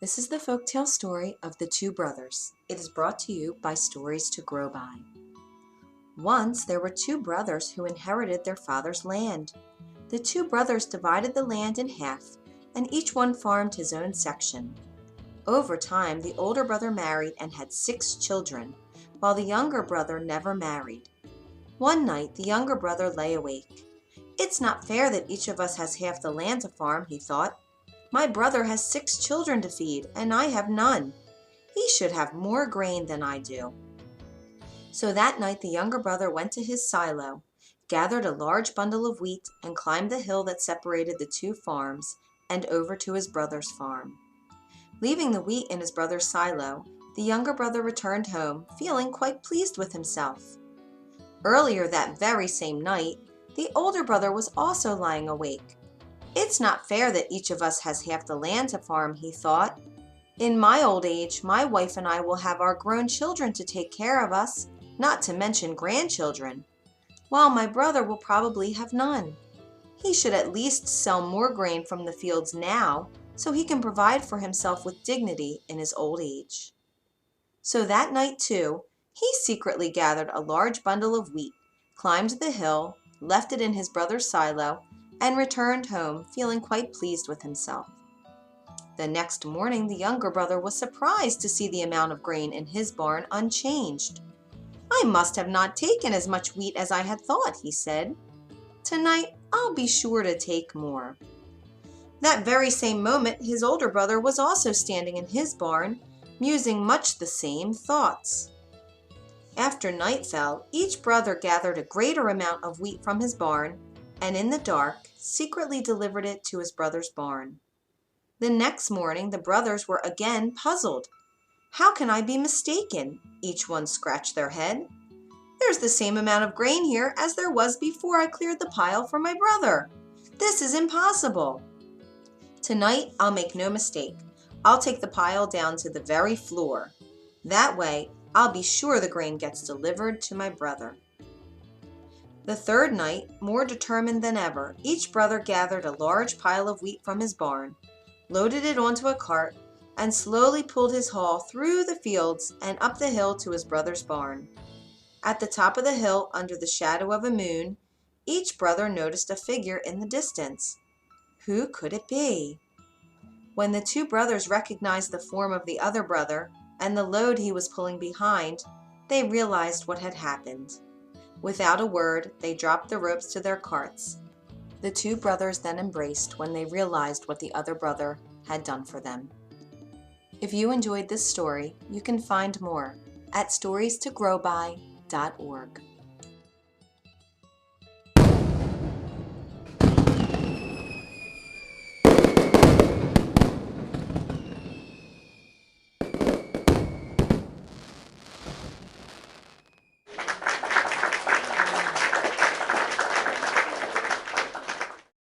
This is the folktale story of the two brothers. It is brought to you by Stories to Grow By. Once there were two brothers who inherited their father's land. The two brothers divided the land in half, and each one farmed his own section. Over time, the older brother married and had 6 children, while the younger brother never married. One night, the younger brother lay awake. "It's not fair that each of us has half the land to farm," he thought. "My brother has 6 children to feed, and I have none. He should have more grain than I do." So that night the younger brother went to his silo, gathered a large bundle of wheat, and climbed the hill that separated the two farms, and over to his brother's farm. Leaving the wheat in his brother's silo, the younger brother returned home, feeling quite pleased with himself. Earlier that very same night, the older brother was also lying awake. "It's not fair that each of us has half the land to farm," he thought. "In my old age, my wife and I will have our grown children to take care of us, not to mention grandchildren, while my brother will probably have none. He should at least sell more grain from the fields now, so he can provide for himself with dignity in his old age." So that night, too, he secretly gathered a large bundle of wheat, climbed the hill, left it in his brother's silo, and returned home, feeling quite pleased with himself. The next morning, the younger brother was surprised to see the amount of grain in his barn unchanged. "I must have not taken as much wheat as I had thought," he said. "Tonight, I'll be sure to take more." That very same moment, his older brother was also standing in his barn, musing much the same thoughts. After night fell, each brother gathered a greater amount of wheat from his barn, and in the dark, secretly delivered it to his brother's barn. The next morning, the brothers were again puzzled. "How can I be mistaken?" each one scratched their head. "There's the same amount of grain here as there was before I cleared the pile for my brother. This is impossible. Tonight, I'll make no mistake. I'll take the pile down to the very floor. That way, I'll be sure the grain gets delivered to my brother." The third night, more determined than ever, each brother gathered a large pile of wheat from his barn, loaded it onto a cart, and slowly pulled his haul through the fields and up the hill to his brother's barn. At the top of the hill, under the shadow of a moon, each brother noticed a figure in the distance. Who could it be? When the two brothers recognized the form of the other brother and the load he was pulling behind, they realized what had happened. Without a word, they dropped the ropes to their carts. The two brothers then embraced when they realized what the other brother had done for them. If you enjoyed this story, you can find more at storiestogrowby.org.